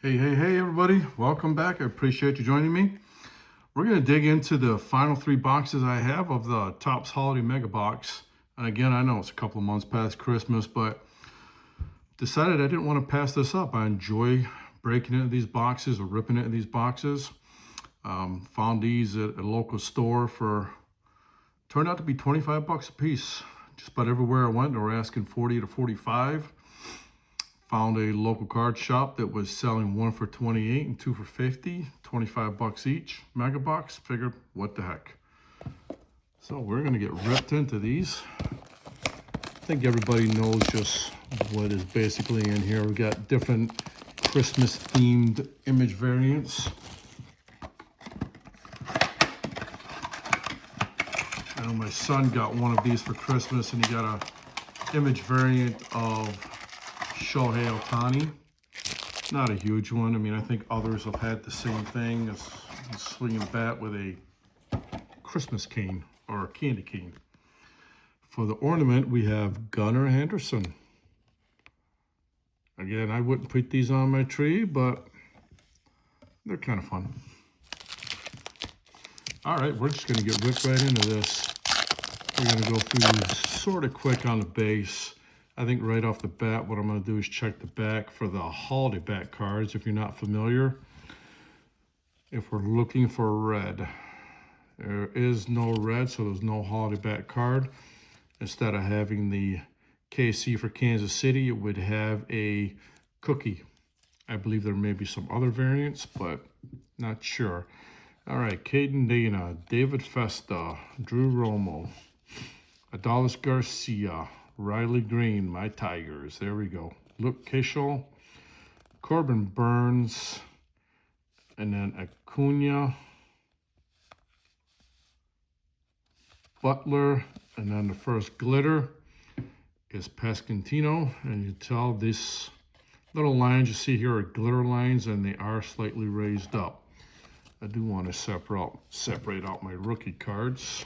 Hey, everybody. Welcome back. I appreciate you joining me. We're going to dig into the final three boxes I have of the Topps Holiday Mega Box. And again, I know it's a couple of months past Christmas, but decided I didn't want to pass this up. I enjoy breaking into these boxes or ripping into these boxes. Found these at a local store turned out to be 25 bucks a piece. Just about everywhere I went, they were asking 40 to 45. Found a local card shop that was selling one for 28 and two for 50, 25 bucks each. Mega box, figured, what the heck. So we're gonna get ripped into these. I think everybody knows just what is basically in here. We got different Christmas themed image variants. I know my son got one of these for Christmas and he got a image variant of Shohei Ohtani. Not a huge one. I mean, I think others have had the same thing as swinging a bat with a Christmas cane or a candy cane. For the ornament, we have Gunnar Henderson. Again, I wouldn't put these on my tree, but they're kind of fun. All right, we're just going to get ripped right into this. We're going to go through sort of quick on the base. I think right off the bat, what I'm going to do is check the back for the holiday back cards. If you're not familiar, if we're looking for red, there is no red, so there's no holiday back card. Instead of having the KC for Kansas City, it would have a cookie. I believe there may be some other variants, but not sure. All right, Caden Dana, David Festa, Drew Romo, Adolis Garcia, Riley Green, my Tigers. There we go. Luke Kishel, Corbin Burns, and then Acuna, Butler, and then the first glitter is Pasquantino. And you tell these little lines you see here are glitter lines, and they are slightly raised up. I do want to separate out my rookie cards.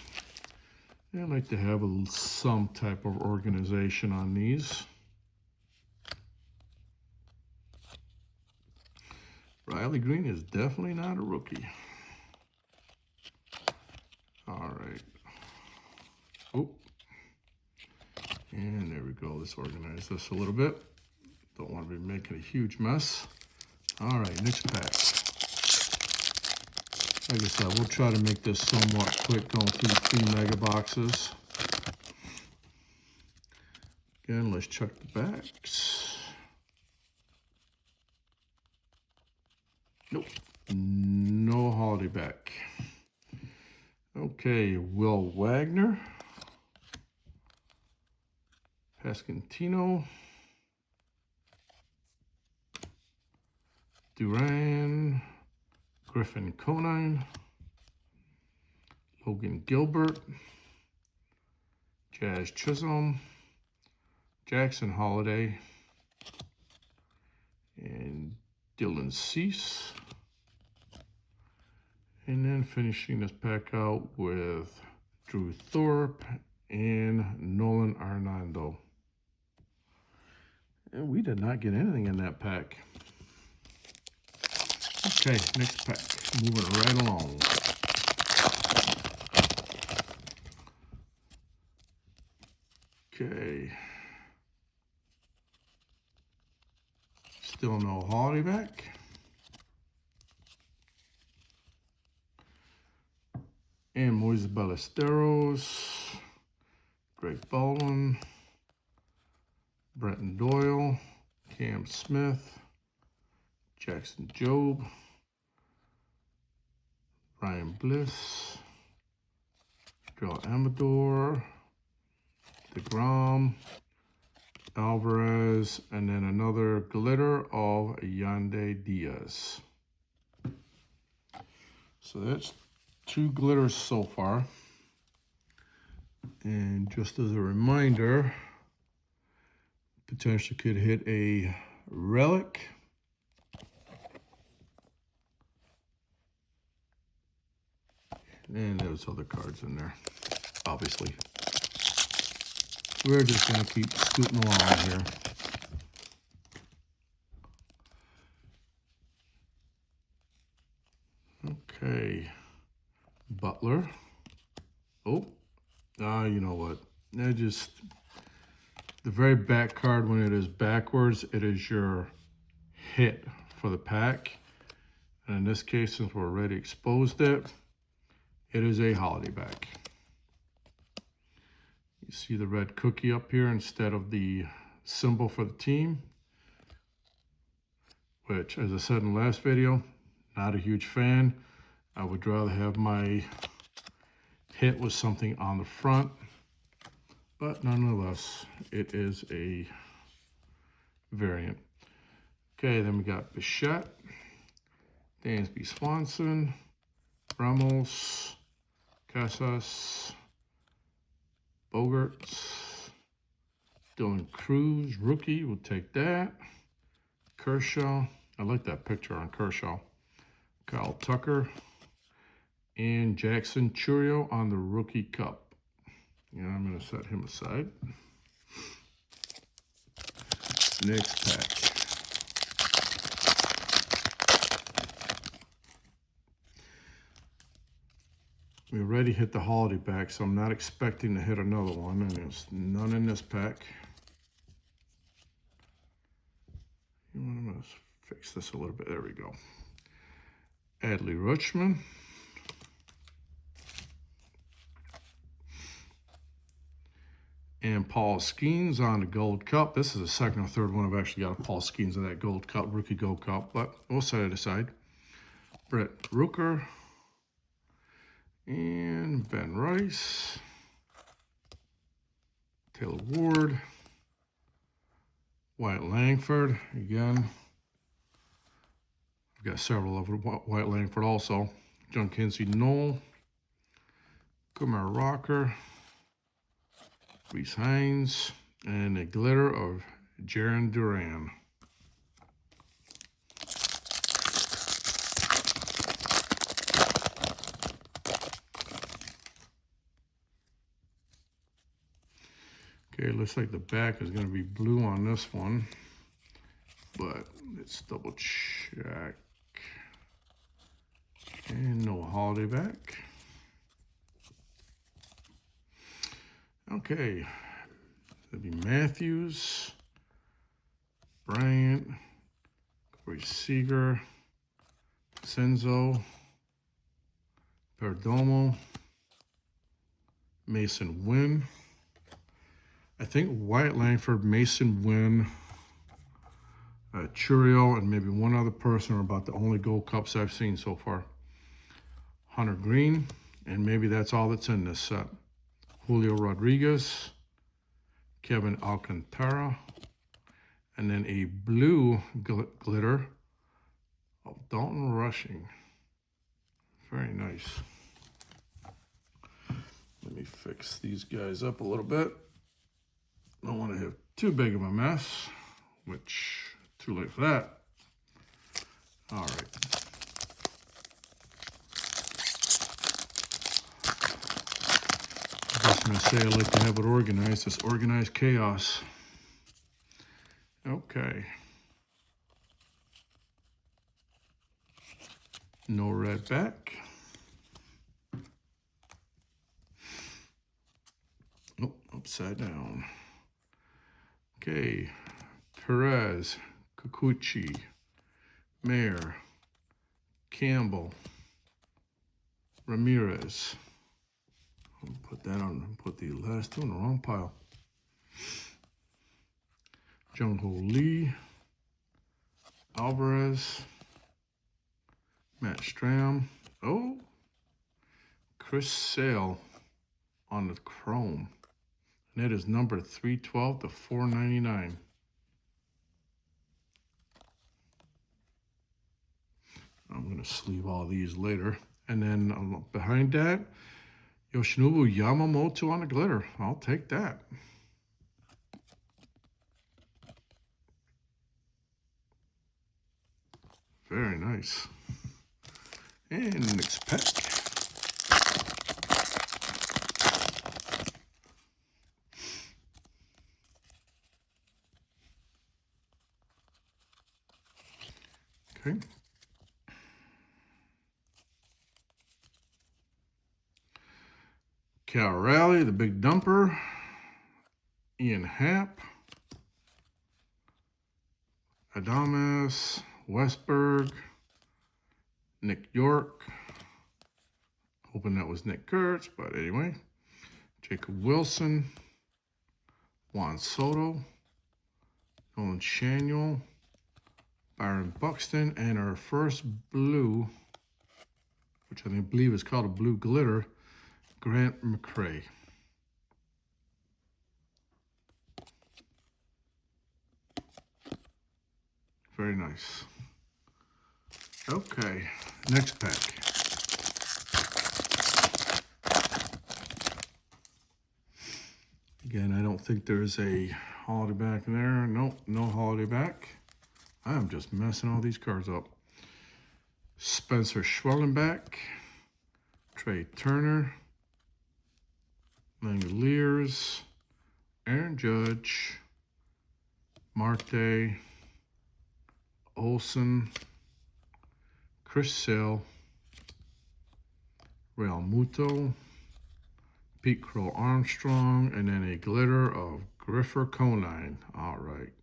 I like to have some type of organization on these. Riley Green is definitely not a rookie. All right. Oh, and there we go. Let's organize this a little bit. Don't want to be making a huge mess. All right, next pack. Like I said, we'll try to make this somewhat quick, going through the 3 mega boxes. Again, let's check the backs. Nope, no holiday back. Okay, Will Wagner, Pasquantino, Duran, Griffin Conine, Logan Gilbert, Jazz Chisholm, Jackson Holiday, and Dylan Cease. And then finishing this pack out with Drew Thorpe and Nolan Arenado. And we did not get anything in that pack. Okay, next pack. Moving right along. Okay. Still no holiday back. And Moises Ballesteros, Greg Baldwin, Brenton Doyle, Cam Smith, Jackson Jobe, Ryan Bliss, Joel Amador, DeGrom, Alvarez, and then another glitter of Yandy Diaz. So that's 2 glitters so far. And just as a reminder, potentially could hit a relic. And there's other cards in there, obviously. We're just going to keep scooting along here. Okay, Butler. Oh, you know what? The very back card, when it is backwards, it is your hit for the pack. And in this case, since we're already exposed it, it is a holiday back. You see the red cookie up here instead of the symbol for the team, which, as I said in the last video, not a huge fan. I would rather have my hit with something on the front, but nonetheless, it is a variant. Okay, then we got Bichette, Dansby Swanson, Ramos, Casas, Bogarts, Dylan Cruz, rookie, we'll take that. Kershaw, I like that picture on Kershaw. Kyle Tucker, and Jackson Churio on the rookie cup. And I'm going to set him aside. Next pack. We already hit the holiday pack, so I'm not expecting to hit another one, and there's none in this pack. I'm going to fix this a little bit. There we go. Adley Rutschman. And Paul Skeens on the gold cup. This is the second or third one I've actually got a Paul Skeens in that gold cup, rookie gold cup, but we'll set it aside. Brett Rooker. And Ben Rice. Taylor Ward. Wyatt Langford. Again, I've got several of Wyatt Langford also. John Kinsey Knoll. Kumar Rocker. Reese Hines, and a glitter of Jaron Duran. Okay, looks like the back is going to be blue on this one, but let's double check. And no holiday back. Okay, that'd be Matthews, Bryant, Corey Seager, Senzo, Perdomo, Mason Wynn. I think Wyatt Langford, Mason Wynn, Churio, and maybe one other person are about the only gold cups I've seen so far. Hunter Green, and maybe that's all that's in this set. Julio Rodriguez, Kevin Alcantara, and then a blue glitter of Dalton Rushing. Very nice. Let me fix these guys up a little bit. Don't want to have too big of a mess, which too late for that. All right. I'm going to say I like to have it organized. It's organized chaos. Okay. No red back. Oh, upside down. Okay. Perez, Kikuchi, Mayer, Campbell, Ramirez. I'll put that on, put the last two in the wrong pile. Jung-Ho Lee, Alvarez, Matt Stram. Oh, Chris Sale on the chrome. And that is number 312 to 499. I'm going to sleeve all these later. And then behind that, Yoshinobu Yamamoto on the glitter. I'll take that. Very nice. And next pack. Okay. Cal Raleigh, the big dumper. Ian Happ. Adames, Westberg, Nick York. Hoping that was Nick Kurtz, but anyway. Jacob Wilson, Juan Soto, Nolan Shanuel, Byron Buxton, and our first blue, which I believe is called a blue glitter, Grant McCray. Very nice. Okay, next pack. Again, I don't think there's a holiday back in there. Nope, no holiday back. I am just messing all these cards up. Spencer Schwellenbach, Trey Turner, Langoliers, Aaron Judge, Marte, Olson, Chris Sale, Real Muto, Pete Crow Armstrong, and then a glitter of Griffer Conine. All right.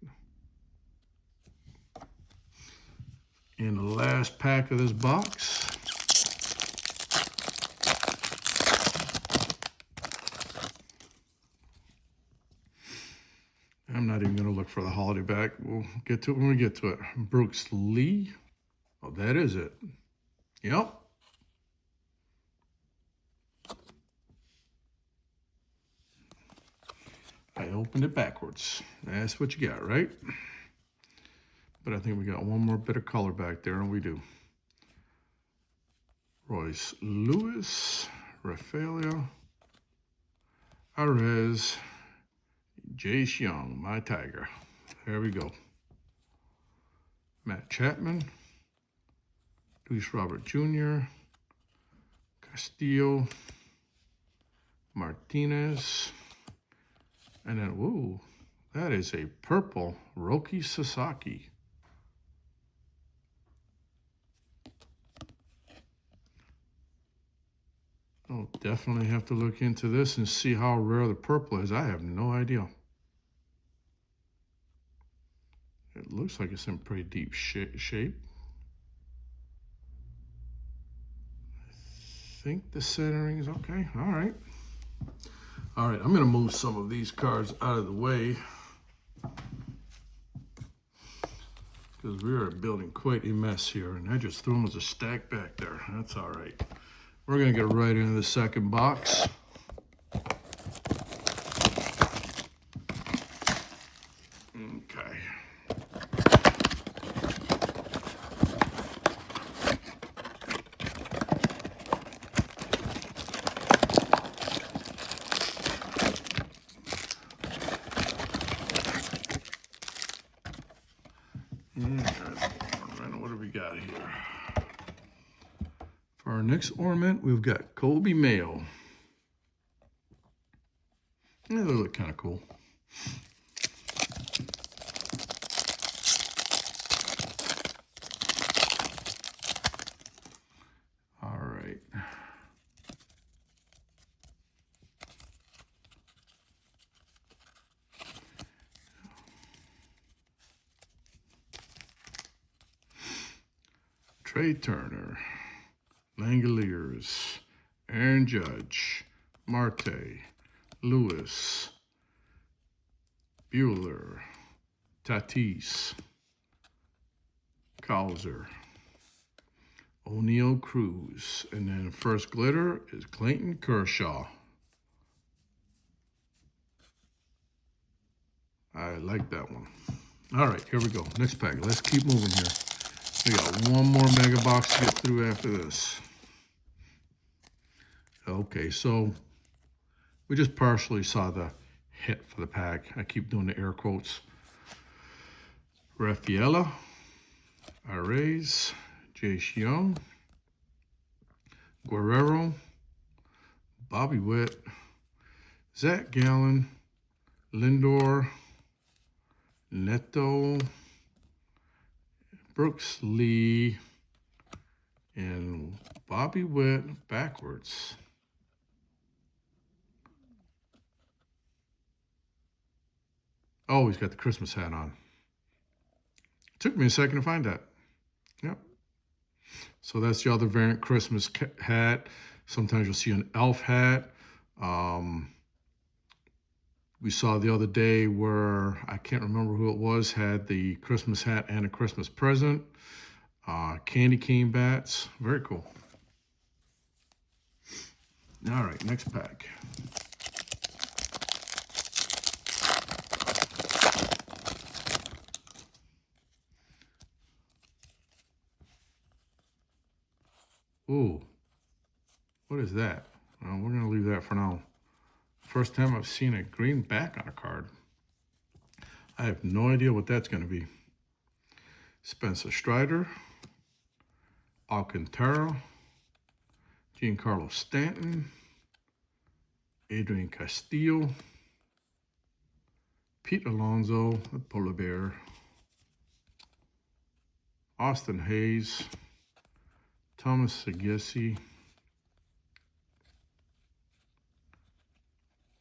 In the last pack of this box, I'm not even going to look for the holiday back. We'll get to it when we get to it. Brooks Lee. Oh, that is it. Yep. I opened it backwards. That's what you got, right? But I think we got one more bit of color back there, and we do. Royce Lewis, Rafaela, Arez, Jace Young, my Tiger. There we go. Matt Chapman, Luis Robert Jr., Castillo, Martinez, and then, whoa, that is a purple Roki Sasaki. I'll definitely have to look into this and see how rare the purple is. I have no idea. It looks like it's in pretty deep shape. I think the centering is okay. All right. All right, I'm going to move some of these cards out of the way because we are building quite a mess here, and I just threw them as a stack back there. That's all right. We're going to get right into the second box. Okay. What do we got here? For our next ornament, we've got Colby Mayo. Yeah, they look kind of cool. All right. Trey Turner, Langoliers, Aaron Judge, Marte, Lewis, Bueller, Tatis, Cowser, O'Neill Cruz, and then first glitter is Clayton Kershaw. I like that one. All right, here we go. Next pack. Let's keep moving here. We got one more mega box to get through after this. Okay, so we just partially saw the hit for the pack. I keep doing the air quotes. Rafaela, Arraez, Jace Young, Guerrero, Bobby Witt, Zach Gallen, Lindor, Neto, Brooks Lee, and Bobby Witt backwards. Oh, he's got the Christmas hat on. Took me a second to find that. Yep. So that's the other variant Christmas hat. Sometimes you'll see an elf hat. We saw the other day where I can't remember who it was, had the Christmas hat and a Christmas present. Candy cane bats. Very cool. All right, next pack. Ooh, what is that? Well, we're going to leave that for now. First time I've seen a green back on a card. I have no idea what that's going to be. Spencer Strider, Alcantara, Giancarlo Stanton, Adrian Castillo, Pete Alonso, the Polar Bear, Austin Hayes, Thomas Segesi.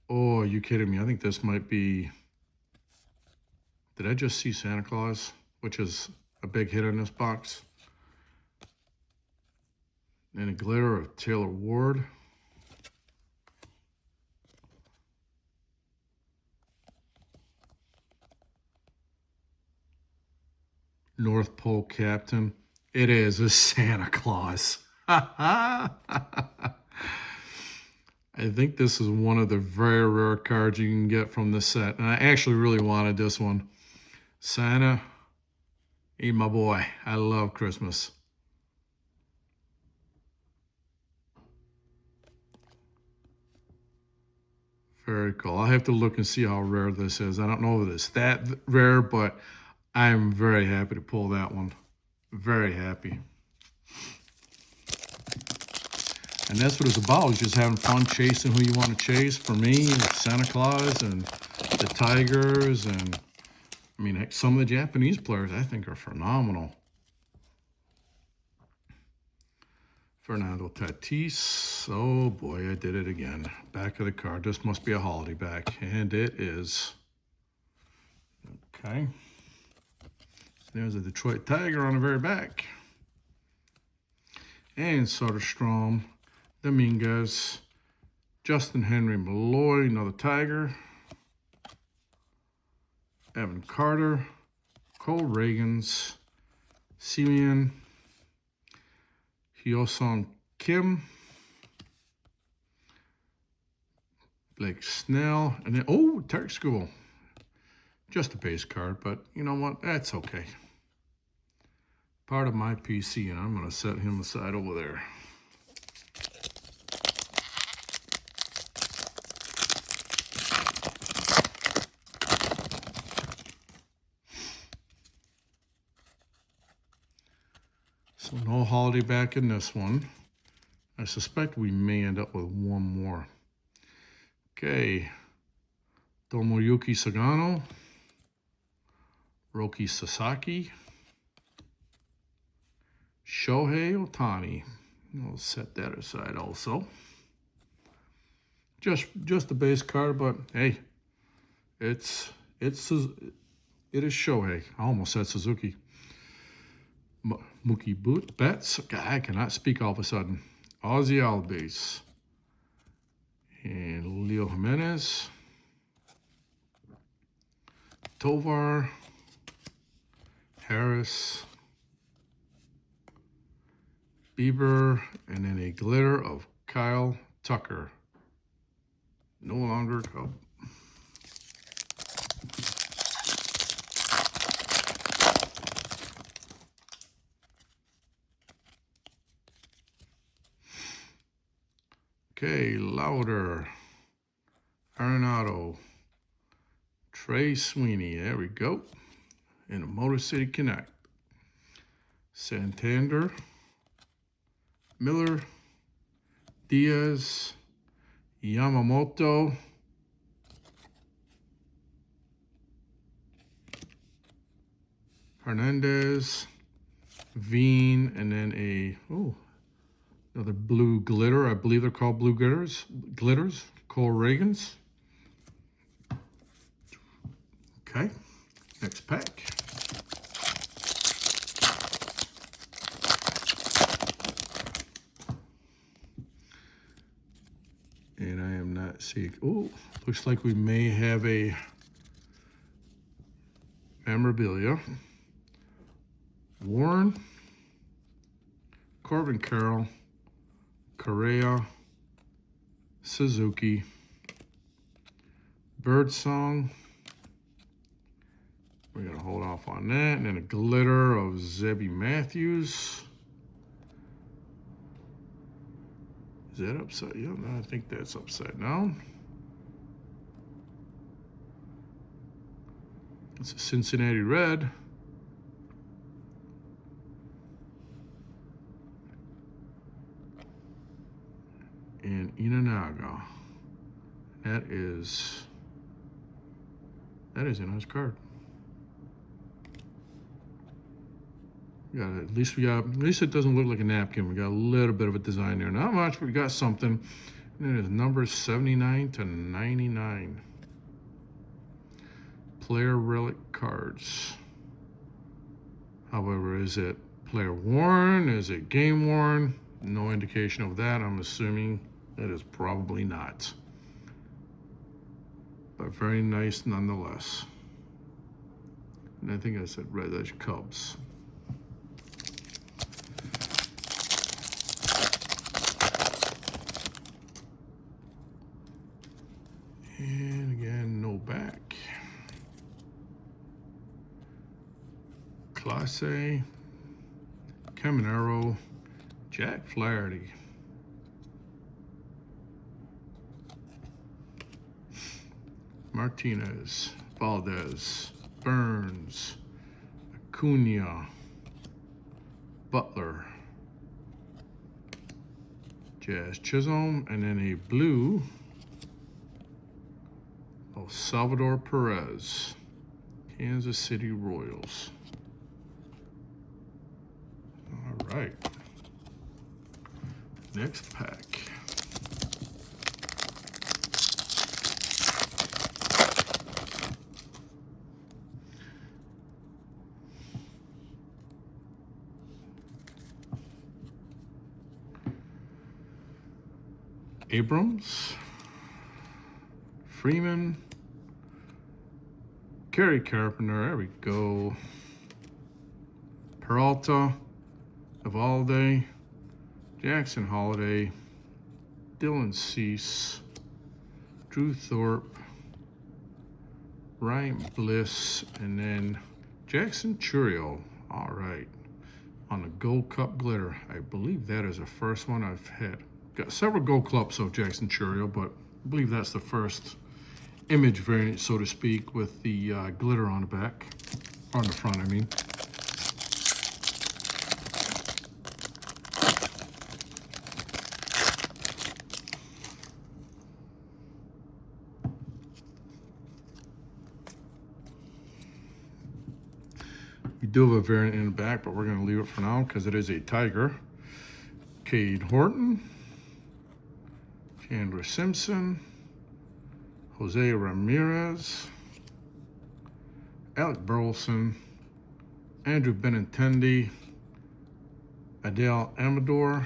Oh, are you kidding me? I think this might be... Did I just see Santa Claus, which is a big hit in this box? And a glitter of Taylor Ward. North Pole Captain. It is a Santa Claus. I think this is one of the very rare cards you can get from this set. And I actually really wanted this one. Santa, he's my boy. I love Christmas. Very cool. I'll have to look and see how rare this is. I don't know that it's that rare, but I'm very happy to pull that one. Very happy. And that's what it's about, is just having fun chasing who you want to chase. For me, it's Santa Claus and the Tigers. And, I mean, heck, some of the Japanese players I think are phenomenal. Fernando Tatis. Oh, boy, I did it again. Back of the card. This must be a holiday back. And it is. Okay. There's a Detroit Tiger on the very back. And Soderstrom, Dominguez, Justin Henry Malloy, another Tiger. Evan Carter, Cole Reagans, Simeon, Hyosung Kim, Blake Snell, and then, oh, Tarek School. Just a base card, but you know what? That's okay. Part of my PC, and I'm going to set him aside over there. So no holiday back in this one. I suspect we may end up with one more. Okay. Tomoyuki Sagano, Roki Sasaki, Shohei Ohtani. I'll set that aside also. Just a base card, but hey, it is Shohei. I almost said Suzuki. Mookie Betts. I cannot speak all of a sudden. Ozzy Albies. And Leo Jimenez. Tovar. Harris. Bieber. And then a glitter of Kyle Tucker. No longer a Cub. Okay, Lauder, Arenado, Trey Sweeney, there we go. In a Motor City Connect. Santander, Miller, Diaz, Yamamoto, Hernandez, Veen, and then another blue glitter. I believe they're called blue glitters. Cole Reagans. Okay, next pack. And I am not seeing, oh, looks like we may have a memorabilia. Warren, Corbin Carroll, Correa, Suzuki, Birdsong. We're gonna hold off on that. And then a glitter of Zebby Matthews. Is that upside? Yeah, no, I think that's upside down. It's a Cincinnati Red. And Inanaga. That is a nice card. At least it doesn't look like a napkin. We got a little bit of a design there. Not much, but we got something. And it is numbers 79 to 99. Player relic cards. However, is it player worn? Is it game worn? No indication of that. I'm assuming it is probably not. But very nice nonetheless. And I think I said Red Edge Cubs. And again, no back. Clase, Caminero, Jack Flaherty. Martinez, Valdez, Burns, Acuna, Butler, Jazz Chisholm, and then a blue of Salvador Perez, Kansas City Royals. All right. Next pack. Abrams, Freeman, Kerry Carpenter, there we go. Peralta, Evalde, Jackson Holiday, Dylan Cease, Drew Thorpe, Ryan Bliss, and then Jackson Churio. All right, on the Gold Cup glitter. I believe that is the first one I've had. Got several Gold Cups of Jackson Churio, but I believe that's the first image variant, so to speak, with the glitter on the back, on the front, I mean. We do have a variant in the back, but we're going to leave it for now because it is a Tiger. Cade Horton, Chandler Simpson, Jose Ramirez, Alec Burleson, Andrew Benintendi, Adele Amador,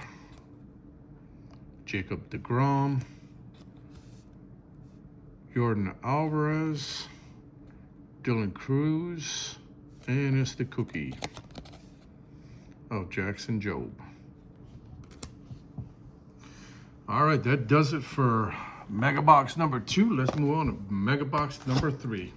Jacob deGrom, Jordan Alvarez, Dylan Cruz, and it's the cookie of Jackson Jobe. All right, that does it for Mega Box number 2. Let's move on to Mega Box number 3.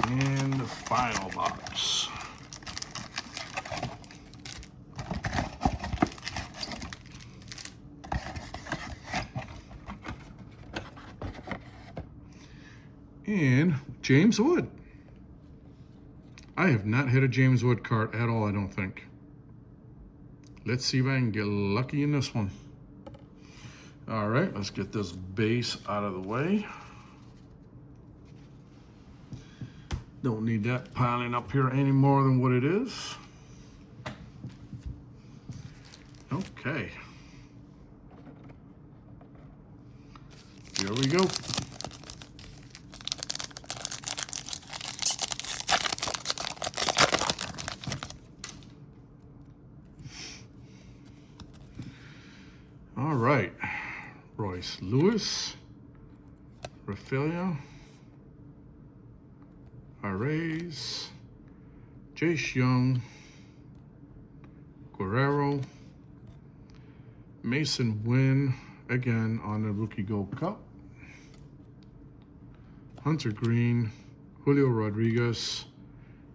And the final box. And James Wood. I have not hit a James Wood card at all, I don't think. Let's see if I can get lucky in this one. All right, let's get this base out of the way. Don't need that piling up here any more than what it is. Okay. Here we go. All right. Royce Lewis, Rafael, Arrays, Jace Young, Guerrero, Mason Wynn, again on the Rookie Gold Cup, Hunter Green, Julio Rodriguez,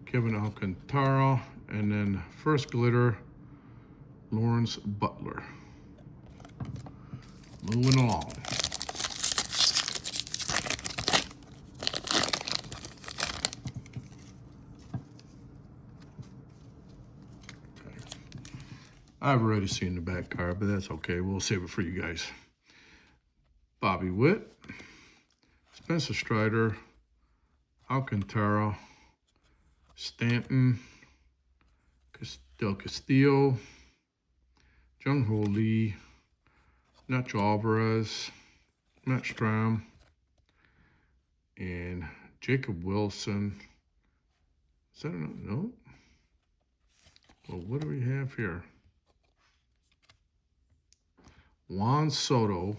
Kevin Alcantara, and then first glitter, Lawrence Butler. Moving along. Okay. I've already seen the back card, but that's okay. We'll save it for you guys. Bobby Witt, Spencer Strider, Alcantara, Stanton, Del Castillo, Jung Ho Lee, Nacho Alvarez, Matt Strahm, and Jacob Wilson. Is that enough? No? Well, what do we have here? Juan Soto.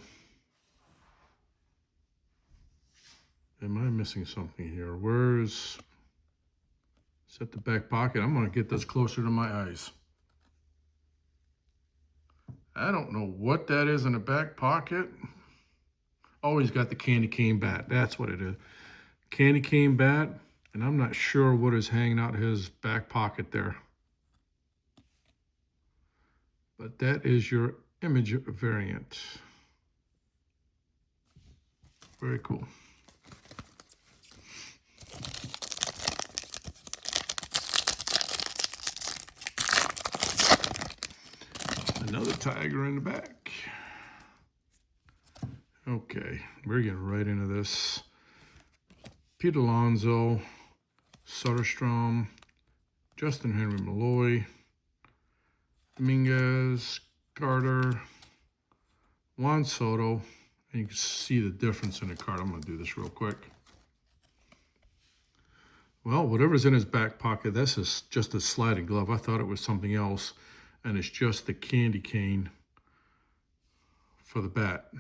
Am I missing something here? Is that the back pocket? I'm going to get this closer to my eyes. I don't know what that is in the back pocket. Oh, he's got the candy cane bat. That's what it is. Candy cane bat, and I'm not sure what is hanging out his back pocket there. But that is your image variant. Very cool. Another tiger in the back. Okay, we're getting right into this. Pete Alonso, Soderstrom, Justin Henry Malloy, Dominguez, Carter, Juan Soto, and you can see the difference in the card. I'm going to do this real quick. Well, whatever's in his back pocket, that's just a sliding glove. I thought it was something else, and it's just the candy cane for the bat.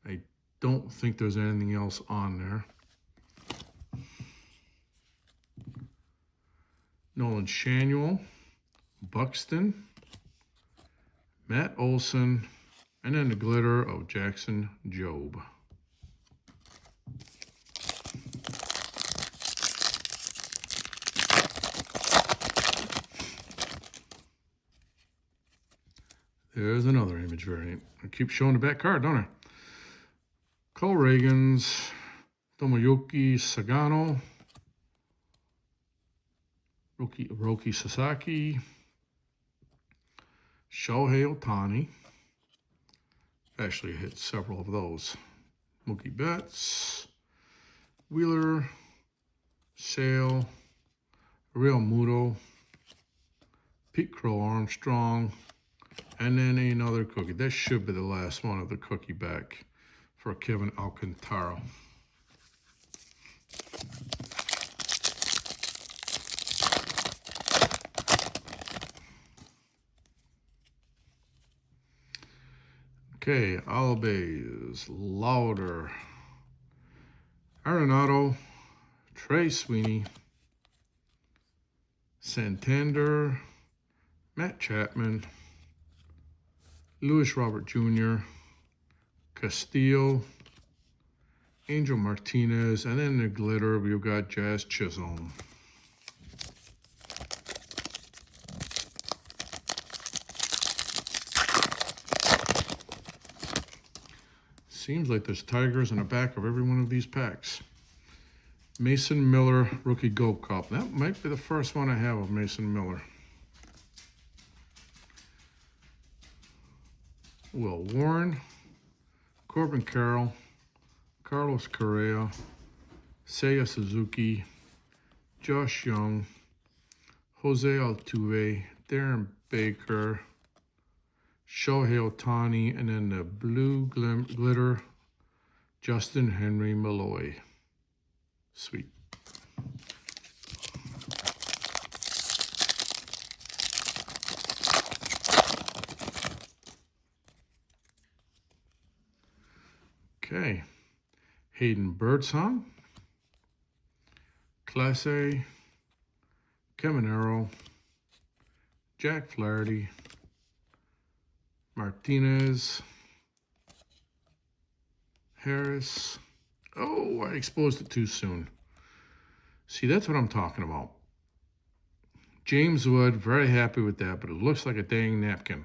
I don't think there's anything else on there. Nolan Shanuel, Buxton, Matt Olson, and then the glitter of Jackson Jobe. There's another image variant. I keep showing the back card, don't I? Cole Reagans, Tomoyuki Sagano, Roki Sasaki, Shohei Ohtani. Actually hit several of those. Mookie Betts, Wheeler, Sale, Real Muto, Pete Crow Armstrong, and then another cookie. That should be the last one of the cookie back for Kevin Alcantara. Okay, Albies, Lauder, Arenado, Trey Sweeney, Santander, Matt Chapman, Luis Robert Jr., Castillo, Angel Martinez, and then the glitter, we've got Jazz Chisholm. Seems like there's tigers in the back of every one of these packs. Mason Miller, Rookie Gold Cup. That might be the first one I have of Mason Miller. Will Warren, Corbin Carroll, Carlos Correa, Seiya Suzuki, Josh Young, Jose Altuve, Darren Baker, Shohei Ohtani, and then the blue glitter, Justin Henry Malloy. Sweet. Okay. Hayden Birdsong, Class A, Caminero, Jack Flaherty, Martinez, Harris. Oh, I exposed it too soon. See, that's what I'm talking about. James Wood, very happy with that, but it looks like a dang napkin.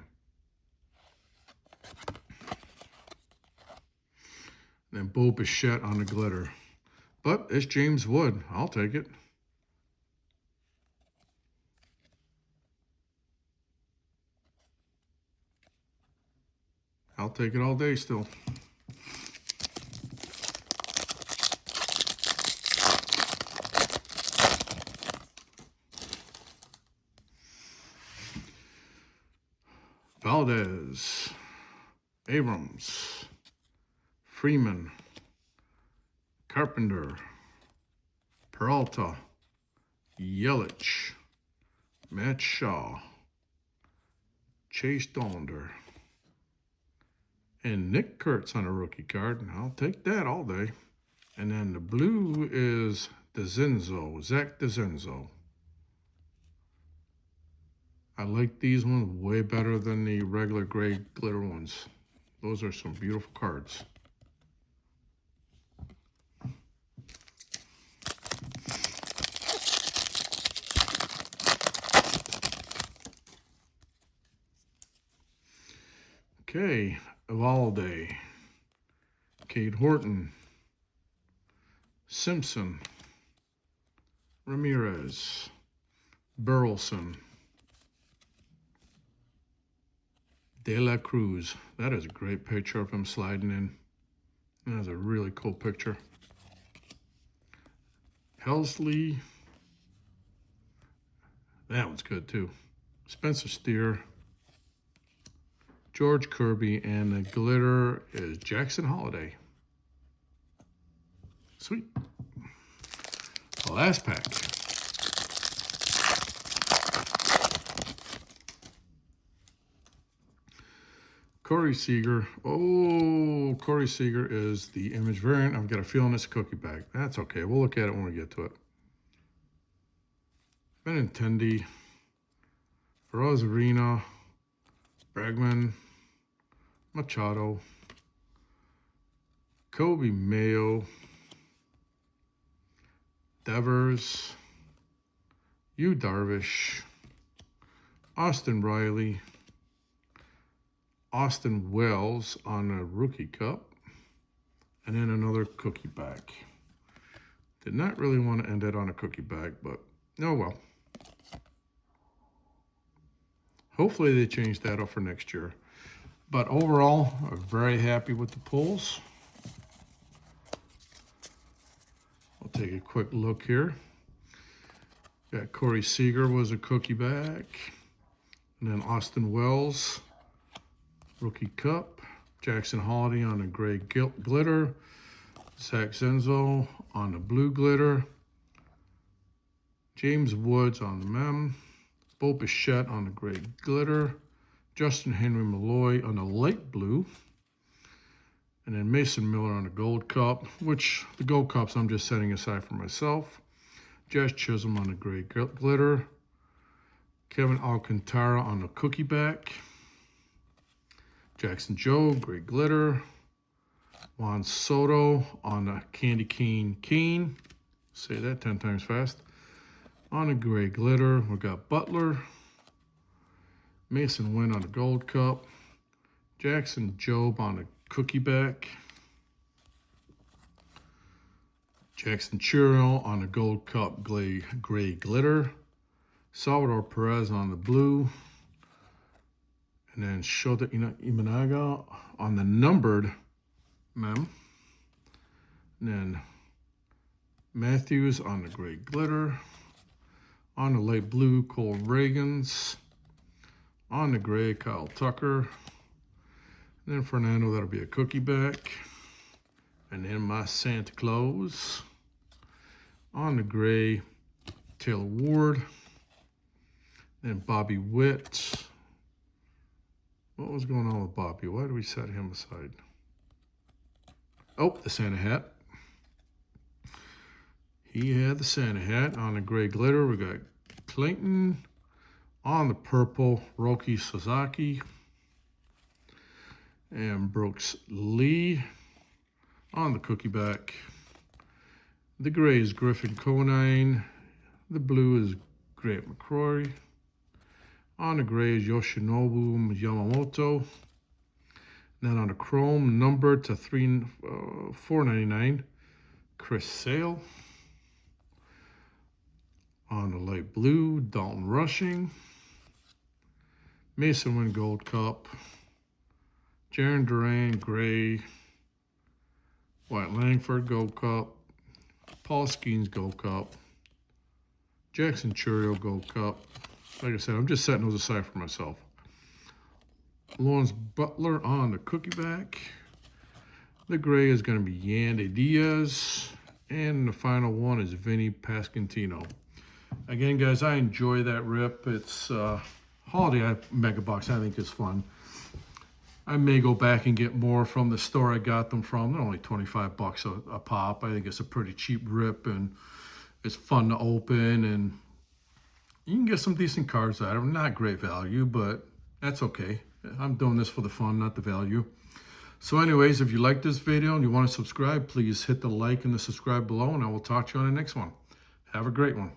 And then Bo Bichette on the glitter. But it's James Wood. I'll take it. I'll take it all day still. Valdez, Abrams, Freeman, Carpenter, Peralta, Yelich, Matt Shaw, Chase Dolander, and Nick Kurtz on a rookie card. I'll take that all day. And then the blue is DeZenzo, Zach DeZenzo. I like these ones way better than the regular gray glitter ones. Those are some beautiful cards. Okay, Evalde, Cade Horton, Simpson, Ramirez, Burleson, De La Cruz. That is a great picture of him sliding in. That is a really cool picture. Helsley. That one's good too. Spencer Steer. George Kirby, and the glitter is Jackson Holiday. Sweet. Last pack. Corey Seager. Oh, Corey Seager is the image variant. I've got a feeling it's a cookie bag. That's okay. We'll look at it when we get to it. Benintendi, Rosarina, Bregman, Machado, Kobe Mayo, Devers, Yu Darvish, Austin Riley, Austin Wells on a rookie cup, and then another cookie bag. Did not really want to end it on a cookie bag, but oh well. Hopefully they change that up for next year. But overall, I'm very happy with the pulls. I'll take a quick look here. Got Corey Seager was a cookie bag. And then Austin Wells, rookie cup. Jackson Holiday on the gray glitter. Zach Zenzo on the blue glitter. James Woods on the mem. Bo Bichette on the gray glitter. Justin Henry Malloy on the light blue. And then Mason Miller on the gold cup, which the gold cups I'm just setting aside for myself. Josh Chisholm on the gray glitter. Kevin Alcantara on the cookie back. Jackson Joe, gray glitter. Juan Soto on the candy cane. Say that 10 times fast. On the gray glitter, we got Butler. Mason Wynn on the gold cup. Jackson Jobe on the cookie back. Jackson Churro on the gold cup gray glitter. Salvador Perez on the blue. And then Shota Imanaga on the numbered mem. And then Matthews on the gray glitter. On the light blue, Cole Reagans. On the gray, Kyle Tucker. And then Fernando, that'll be a cookie back. And then my Santa Claus. On the gray, Taylor Ward. Then Bobby Witt. What was going on with Bobby? Why did we set him aside? Oh, the Santa hat. He had the Santa hat. On the gray glitter, we got Clayton. On the purple, Roki Sasaki. And Brooks Lee. On the cookie back, the gray is Griffin Conine. The blue is Grant McCrory. On the gray is Yoshinobu Yamamoto. Then on the chrome, number to 499, Chris Sale. On the light blue, Dalton Rushing. Mason Wynn Gold Cup. Jaron Duran Gray. Wyatt Langford Gold Cup. Paul Skeens Gold Cup. Jackson Churio Gold Cup. Like I said, I'm just setting those aside for myself. Lawrence Butler on the cookie back. The gray is going to be Yandy Diaz. And the final one is Vinny Pasquantino. Again, guys, I enjoy that rip. It's holiday mega box. I think is fun. I may go back and get more from the store I got them from. They're only 25 bucks a pop. I think it's a pretty cheap rip, and it's fun to open, and you can get some decent cards out of them. Not great value, but that's okay. I'm doing this for the fun, not the value. So anyways, if you like this video and you want to subscribe, please hit the like and the subscribe below, and I will talk to you on the next one. Have a great one.